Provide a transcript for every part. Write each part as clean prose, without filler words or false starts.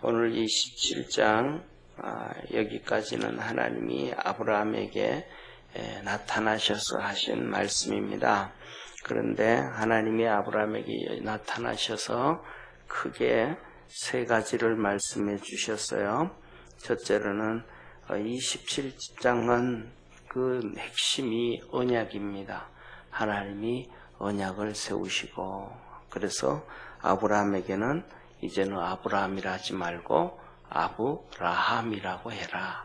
오늘 이 17장 여기까지는 하나님이 아브라함에게 나타나셔서 하신 말씀입니다. 그런데 하나님이 아브라함에게 나타나셔서 크게 세 가지를 말씀해 주셨어요. 첫째로는 이 17장은 그 핵심이 언약입니다. 하나님이 언약을 세우시고, 그래서 아브라함에게는 이제는 아브라함이라 하지 말고 아브라함이라고 해라.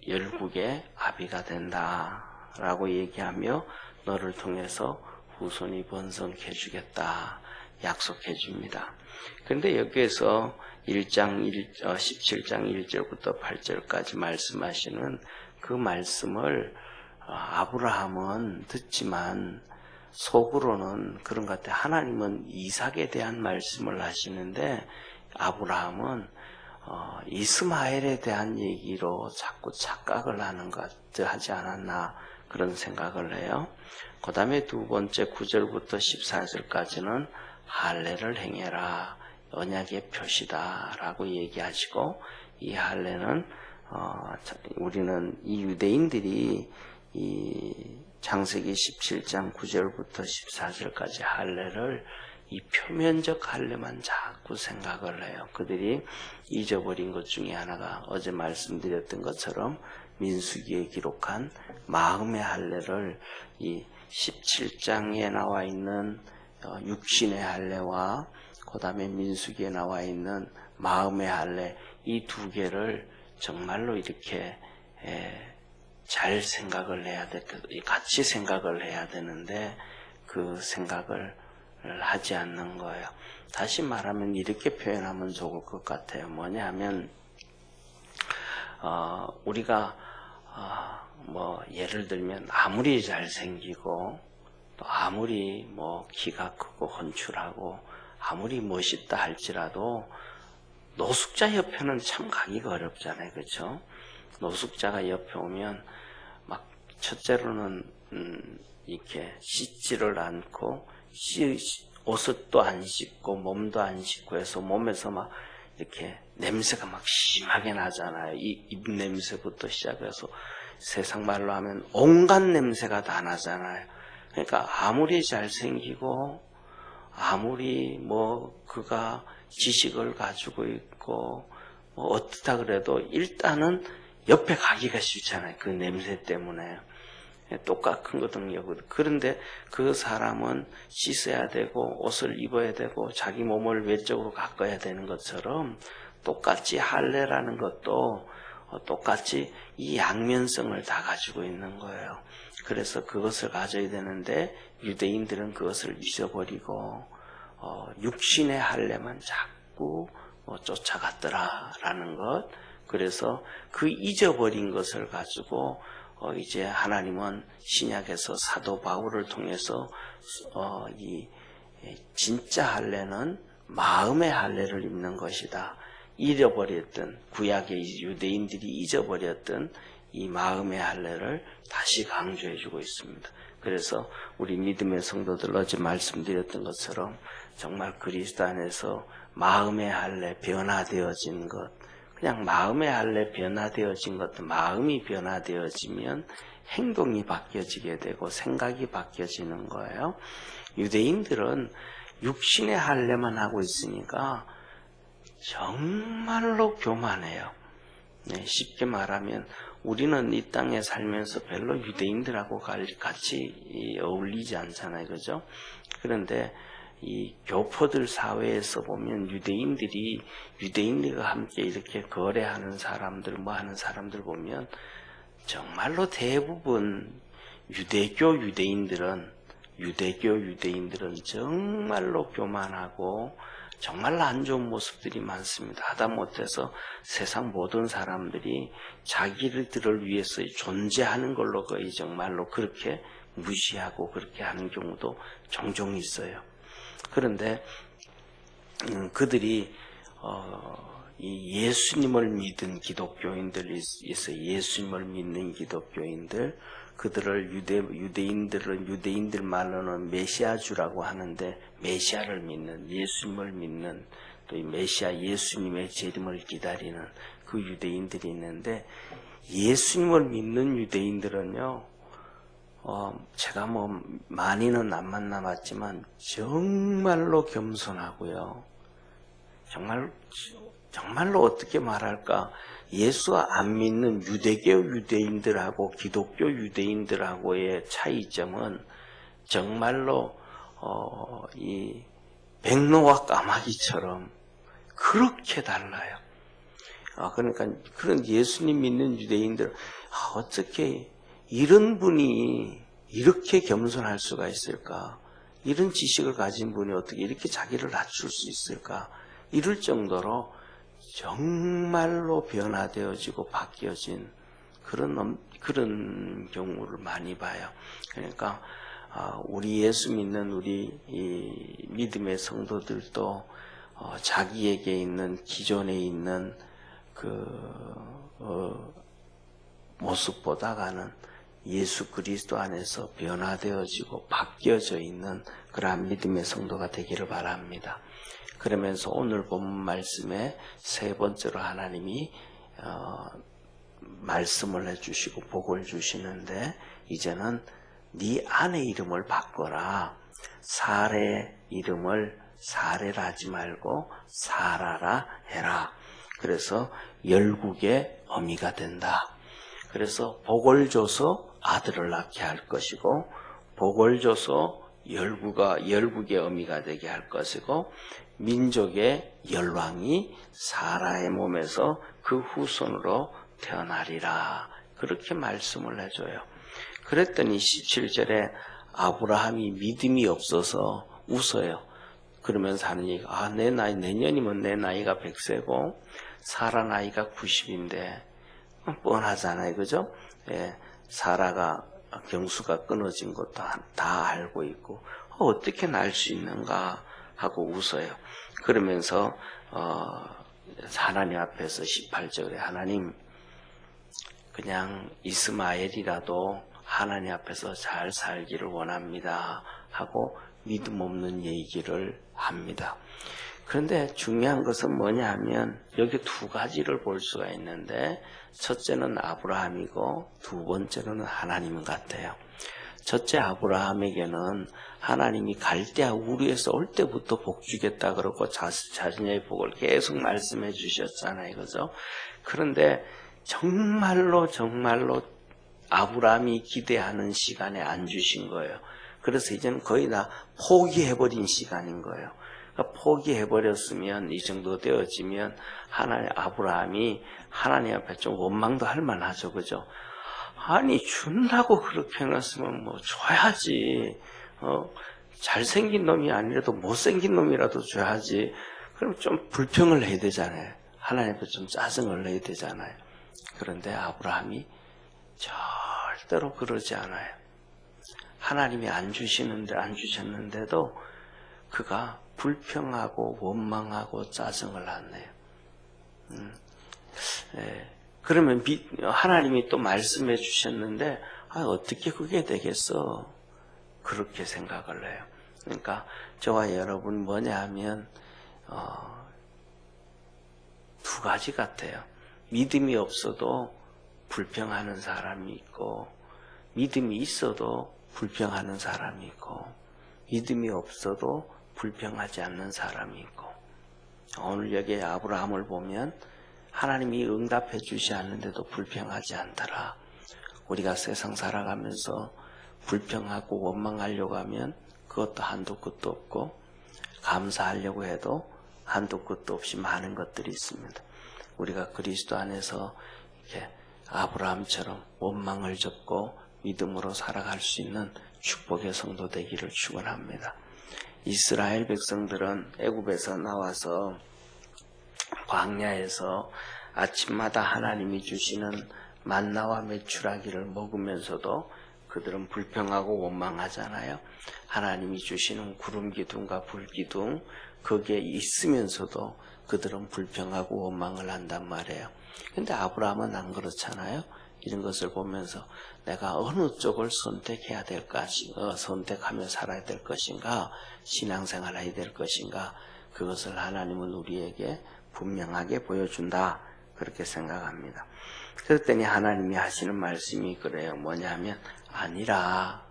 열국의 아비가 된다 라고 얘기하며 너를 통해서 후손이 번성해 주겠다 약속해 줍니다. 그런데 여기에서 17장 1절부터 8절까지 말씀하시는 그 말씀을 아브라함은 듣지만 속으로는 그런 것 같아요. 하나님은 이삭에 대한 말씀을 하시는데 아브라함은 이스마엘에 대한 얘기로 자꾸 착각을 하는 것 하지 않았나 그런 생각을 해요. 그 다음에 두 번째 9절부터 14절까지는 할례를 행해라. 언약의 표시다 라고 얘기하시고, 이 할례는 우리는 이 유대인들이 이 창세기 17장 9절부터 14절까지 할례를 이 표면적 할례만 자꾸 생각을 해요. 그들이 잊어버린 것 중에 하나가 어제 말씀드렸던 것처럼 민수기에 기록한 마음의 할례를 이 17장에 나와 있는 육신의 할례와 그 다음에 민수기에 나와 있는 마음의 할례, 이 두 개를 정말로 이렇게 잘 생각을 해야 돼, 같이 생각을 해야 되는데 그 생각을 하지 않는 거예요. 다시 말하면 이렇게 표현하면 좋을 것 같아요. 뭐냐 하면 우리가 뭐 예를 들면 아무리 잘생기고 또 아무리 뭐 키가 크고 헌출하고 아무리 멋있다 할지라도 노숙자 옆에는 참 가기가 어렵잖아요. 그렇죠? 노숙자가 옆에 오면 막 첫째로는 이렇게 씻지를 않고 옷도 안 씻고 몸도 안 씻고 해서 몸에서 막 이렇게 냄새가 막 심하게 나잖아요. 입 냄새부터 시작해서 세상 말로 하면 온갖 냄새가 다 나잖아요. 그러니까 아무리 잘생기고 아무리 뭐 그가 지식을 가지고 있고 뭐 어떻다 그래도 일단은 옆에 가기가 싫잖아요. 그 냄새 때문에. 똑같은 거든요. 그런데 그 사람은 씻어야 되고 옷을 입어야 되고 자기 몸을 외적으로 가꿔야 되는 것처럼 똑같이 할례라는 것도 똑같이 이 양면성을 다 가지고 있는 거예요. 그래서 그것을 가져야 되는데 유대인들은 그것을 잊어버리고 육신의 할례만 자꾸 쫓아갔더라라는 것. 그래서 그 잊어버린 것을 가지고 이제 하나님은 신약에서 사도 바울을 통해서 이 진짜 할례는 마음의 할례를 입는 것이다. 잃어버렸던 구약의 유대인들이 잊어버렸던 이 마음의 할례를 다시 강조해주고 있습니다. 그래서 우리 믿음의 성도들 어제 말씀드렸던 것처럼 정말 그리스도 안에서 마음의 할례 변화되어진 것, 그냥 마음의 할례 변화되어진 것도 마음이 변화되어지면 행동이 바뀌어지게 되고 생각이 바뀌어지는 거예요. 유대인들은 육신의 할례만 하고 있으니까 정말로 교만해요. 쉽게 말하면 우리는 이 땅에 살면서 별로 유대인들하고 같이 어울리지 않잖아요. 그죠? 그런데 이 교포들 사회에서 보면 유대인들과 함께 이렇게 거래하는 사람들, 뭐 하는 사람들 보면 정말로 대부분 유대교 유대인들은 정말로 교만하고 정말로 안 좋은 모습들이 많습니다. 하다못해서 세상 모든 사람들이 자기들을 위해서 존재하는 걸로 거의 정말로 그렇게 무시하고 그렇게 하는 경우도 종종 있어요. 그런데 그들이 이 예수님을 믿은 기독교인들이 있어요. 예수님을 믿는 기독교인들, 그들을 유대인들 말로는 메시아주라고 하는데 메시아를 믿는, 예수님을 믿는 또 이 메시아 예수님의 재림을 기다리는 그 유대인들이 있는데, 예수님을 믿는 유대인들은요, 제가 뭐 많이는 안 만나봤지만 정말로 겸손하고요. 정말로 어떻게 말할까? 예수 안 믿는 유대교 유대인들하고 기독교 유대인들하고의 차이점은 정말로 이 백로와 까마귀처럼 그렇게 달라요. 그러니까 그런 예수님 믿는 유대인들, 어떻게 이런 분이 이렇게 겸손할 수가 있을까? 이런 지식을 가진 분이 어떻게 이렇게 자기를 낮출 수 있을까? 이럴 정도로 정말로 변화되어지고 바뀌어진 그런 경우를 많이 봐요. 그러니까 우리 예수 믿는 우리 이 믿음의 성도들도 자기에게 있는 기존에 있는 모습보다가는 예수 그리스도 안에서 변화되어지고 바뀌어져 있는 그러한 믿음의 성도가 되기를 바랍니다. 그러면서 오늘 본 말씀에 세 번째로 하나님이 말씀을 해주시고 복을 주시는데, 이제는 네 아내 이름을 바꿔라. 사례 이름을 사례라 하지 말고 사라라 해라. 그래서 열국의 어미가 된다. 그래서 복을 줘서 아들을 낳게 할 것이고, 복을 줘서 열국의 어미가 되게 할 것이고, 민족의 열왕이 사라의 몸에서 그 후손으로 태어나리라. 그렇게 말씀을 해줘요. 그랬더니 17절에 아브라함이 믿음이 없어서 웃어요. 그러면서 하는 얘기가, 내 나이, 내년이면 내 나이가 100세고 사라 나이가 90인데 뻔하잖아요. 그죠? 예, 사라가 경수가 끊어진 것도 다 알고 있고 어떻게 날 수 있는가 하고 웃어요. 그러면서 하나님 앞에서 18절에 하나님, 그냥 이스마엘이라도 하나님 앞에서 잘 살기를 원합니다 하고 믿음 없는 얘기를 합니다. 그런데 중요한 것은 뭐냐 하면 여기 두 가지를 볼 수가 있는데, 첫째는 아브라함이고 두 번째는 하나님 같아요. 첫째 아브라함에게는 하나님이 갈대아 우르에서 올 때부터 복 주겠다 그러고 자신의 복을 계속 말씀해 주셨잖아요. 그죠? 그런데 정말로 아브라함이 기대하는 시간에 안 주신 거예요. 그래서 이제는 거의 다 포기해버린 시간인 거예요. 그러니까 포기해버렸으면, 이 정도 되어지면 아브라함이 하나님 앞에 좀 원망도 할 만하죠. 그죠? 아니, 준다고 그렇게 해놨으면 뭐 줘야지. 잘생긴 놈이 아니라도 못생긴 놈이라도 줘야지. 그럼 좀 불평을 해야 되잖아요. 하나님 앞에 좀 짜증을 내야 되잖아요. 그런데 아브라함이 절대로 그러지 않아요. 하나님이 안 주셨는데도 그가 불평하고 원망하고 짜증을 안 내요. 그러면 하나님이 또 말씀해 주셨는데, 어떻게 그게 되겠어? 그렇게 생각을 해요. 그러니까 저와 여러분 뭐냐 하면 두 가지 같아요. 믿음이 없어도 불평하는 사람이 있고, 믿음이 있어도 불평하는 사람이 있고, 믿음이 없어도 불평하지 않는 사람이 있고. 오늘 여기 아브라함을 보면 하나님이 응답해 주지 않는데도 불평하지 않더라. 우리가 세상 살아가면서 불평하고 원망하려고 하면 그것도 한도 끝도 없고, 감사하려고 해도 한도 끝도 없이 많은 것들이 있습니다. 우리가 그리스도 안에서 이렇게 아브라함처럼 원망을 접고 믿음으로 살아갈 수 있는 축복의 성도 되기를 축원합니다. 이스라엘 백성들은 애굽에서 나와서 광야에서 아침마다 하나님이 주시는 만나와 메추라기를 먹으면서도 그들은 불평하고 원망하잖아요. 하나님이 주시는 구름 기둥과 불 기둥 거기에 있으면서도 그들은 불평하고 원망을 한단 말이에요. 근데 아브라함은 안 그렇잖아요. 이런 것을 보면서 내가 어느 쪽을 선택해야 될까, 선택하며 살아야 될 것인가, 신앙생활 해야 될 것인가, 그것을 하나님은 우리에게 분명하게 보여준다. 그렇게 생각합니다. 그랬더니 하나님이 하시는 말씀이 그래요. 뭐냐면 아니라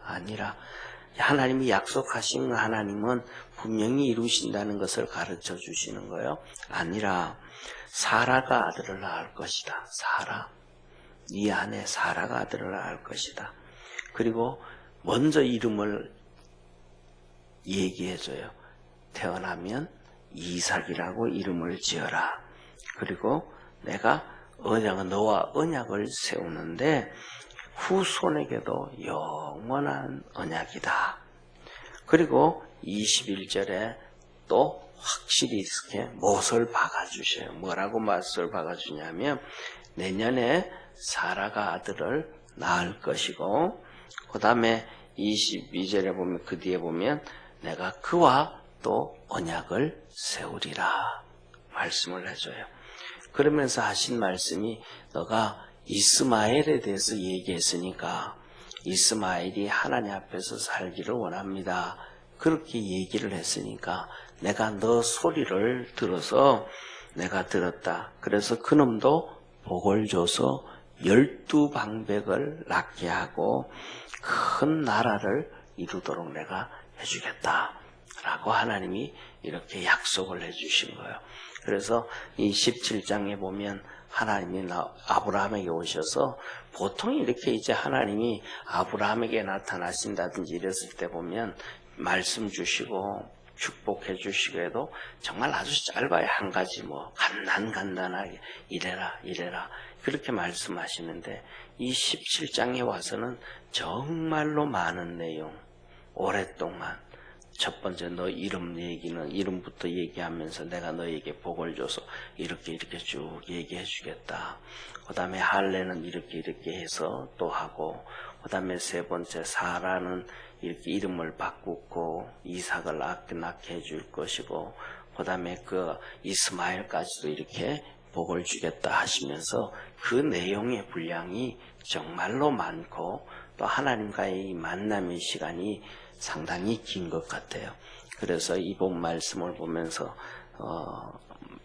하나님이 약속하신 하나님은 분명히 이루신다는 것을 가르쳐 주시는 거예요. 아니라 사라가 아들을 낳을 것이다. 이 안에 사라가 아들을 낳을 것이다. 그리고 먼저 이름을 얘기해줘요. 태어나면 이삭이라고 이름을 지어라. 그리고 내가 너와 언약을 세우는데 후손에게도 영원한 언약이다. 그리고 21절에 또 확실히 이렇게 못을 박아주셔요. 뭐라고 못을 박아주냐면 내년에 사라가 아들을 낳을 것이고 그 다음에 22절에 보면 그 뒤에 보면 내가 그와 또 언약을 세우리라 말씀을 해줘요. 그러면서 하신 말씀이 너가 이스마엘에 대해서 얘기했으니까 이스마엘이 하나님 앞에서 살기를 원합니다. 그렇게 얘기를 했으니까 내가 너 소리를 들어서 내가 들었다. 그래서 그놈도 복을 줘서 12방백을 낳게 하고 큰 나라를 이루도록 내가 해주겠다. 라고 하나님이 이렇게 약속을 해주신 거예요. 그래서 이 17장에 보면 하나님이 아브라함에게 오셔서 보통 이렇게 이제 하나님이 아브라함에게 나타나신다든지 이랬을 때 보면 말씀 주시고 축복해 주시고 해도 정말 아주 짧아요. 한 가지 간단하게 이래라 그렇게 말씀하시는데 이 17장에 와서는 정말로 많은 내용 오랫동안 첫 번째 너 이름부터 얘기하면서 내가 너에게 복을 줘서 이렇게 쭉 얘기해 주겠다. 그 다음에 할례는 이렇게 해서 또 하고 그 다음에 세 번째 사라는 이렇게 이름을 바꾸고 이삭을 낳게 해줄 것이고 그 다음에 그 이스마엘까지도 이렇게 복을 주겠다 하시면서 그 내용의 분량이 정말로 많고 또 하나님과의 이 만남의 시간이 상당히 긴 것 같아요. 그래서 이번 말씀을 보면서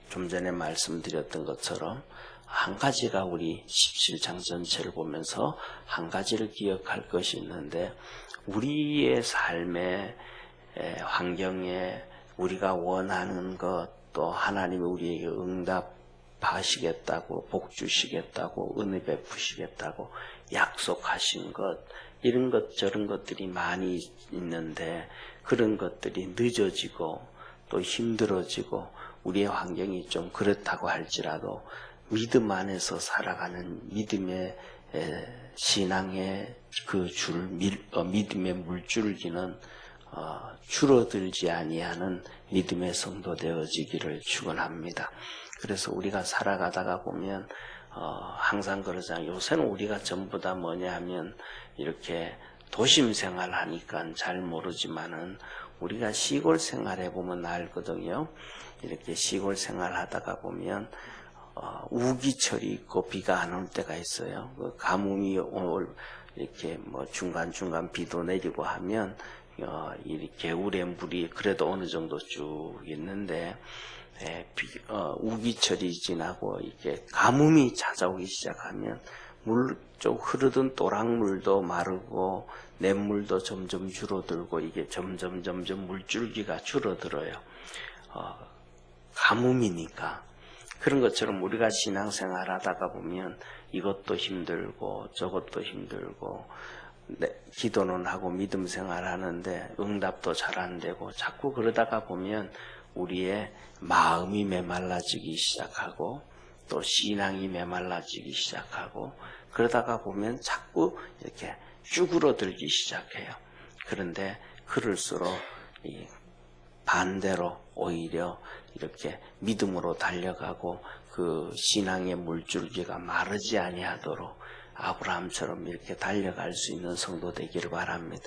좀 전에 말씀드렸던 것처럼 한 가지가 우리 17장 전체를 보면서 한 가지를 기억할 것이 있는데 우리의 삶의 환경에 우리가 원하는 것 또 하나님이 우리에게 응답하시겠다고 복 주시겠다고 은혜 베푸시겠다고 약속하신 것 이런 것 저런 것들이 많이 있는데 그런 것들이 늦어지고 또 힘들어지고 우리의 환경이 좀 그렇다고 할지라도 믿음 안에서 살아가는 믿음의 신앙의 믿음의 물줄기는 줄어들지 아니하는 믿음의 성도 되어지기를 축원합니다. 그래서 우리가 살아가다가 보면 항상 그러잖아요. 요새는 우리가 전부 다 뭐냐 하면 이렇게 도심 생활하니까 잘 모르지만은 우리가 시골 생활해 보면 알거든요. 이렇게 시골 생활하다가 보면 우기철이 있고 비가 안 올 때가 있어요. 그 가뭄이 이렇게 중간중간 비도 내리고 하면 이 겨울에 물이 그래도 어느 정도 쭉 있는데 우기철이 지나고 이렇게 가뭄이 찾아오기 시작하면 좀 흐르던 또랑물도 마르고 냇물도 점점 줄어들고 이게 점점 물줄기가 줄어들어요. 가뭄이니까. 그런 것처럼 우리가 신앙생활 하다가 보면 이것도 힘들고 저것도 힘들고 기도는 하고 믿음 생활 하는데 응답도 잘 안 되고 자꾸 그러다가 보면 우리의 마음이 메말라지기 시작하고 또 신앙이 메말라지기 시작하고 그러다가 보면 자꾸 이렇게 쭈그러들기 시작해요. 그런데 그럴수록 반대로 오히려 이렇게 믿음으로 달려가고 그 신앙의 물줄기가 마르지 아니하도록 아브라함처럼 이렇게 달려갈 수 있는 성도 되기를 바랍니다.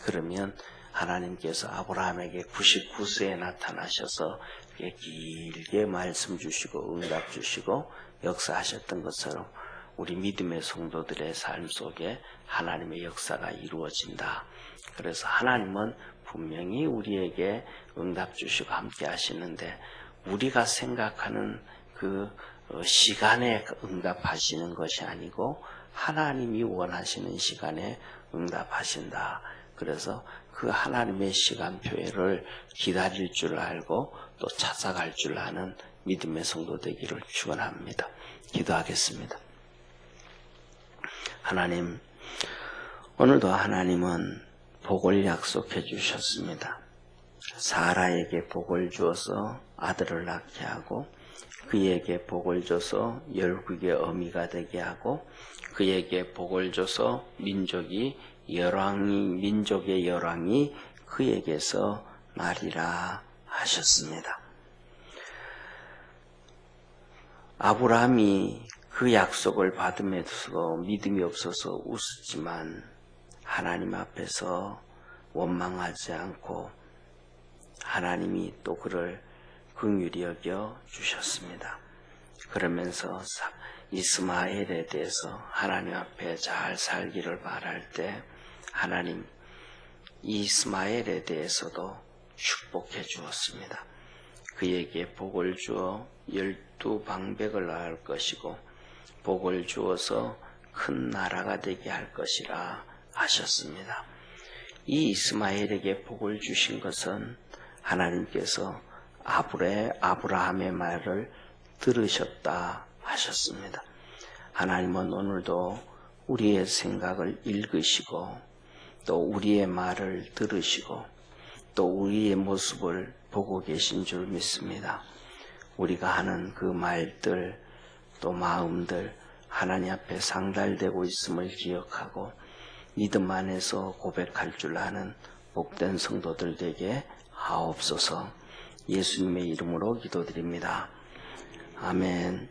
그러면 하나님께서 아브라함에게 99세에 나타나셔서 길게 말씀 주시고 응답 주시고 역사하셨던 것처럼 우리 믿음의 성도들의 삶 속에 하나님의 역사가 이루어진다. 그래서 하나님은 분명히 우리에게 응답 주시고 함께 하시는데 우리가 생각하는 그 시간에 응답하시는 것이 아니고 하나님이 원하시는 시간에 응답하신다. 그래서 그 하나님의 시간표를 기다릴 줄 알고 또 찾아갈 줄 아는 믿음의 성도 되기를 축원합니다. 기도하겠습니다. 하나님, 오늘도 하나님은 복을 약속해 주셨습니다. 사라에게 복을 주어서 아들을 낳게 하고 그에게 복을 줘서 열국의 어미가 되게 하고 그에게 복을 줘서 민족의 열왕이 그에게서 나리라 하셨습니다. 아브라함이 그 약속을 받음에도 믿음이 없어서 웃었지만 하나님 앞에서 원망하지 않고 하나님이 또 그를 긍휼히 여겨 주셨습니다. 그러면서 이스마엘에 대해서 하나님 앞에 잘 살기를 바랄 때 하나님 이스마엘에 대해서도 축복해 주었습니다. 그에게 복을 주어 12방백을 낳을 것이고 복을 주어서 큰 나라가 되게 할 것이라 하셨습니다. 이 이스마엘에게 복을 주신 것은 하나님께서 아브라함의 말을 들으셨다 하셨습니다. 하나님은 오늘도 우리의 생각을 읽으시고 또 우리의 말을 들으시고 또 우리의 모습을 보고 계신 줄 믿습니다. 우리가 하는 그 말들 또 마음들 하나님 앞에 상달되고 있음을 기억하고 믿음 안에서 고백할 줄 아는 복된 성도들 되게 하옵소서. 예수님의 이름으로 기도드립니다. 아멘.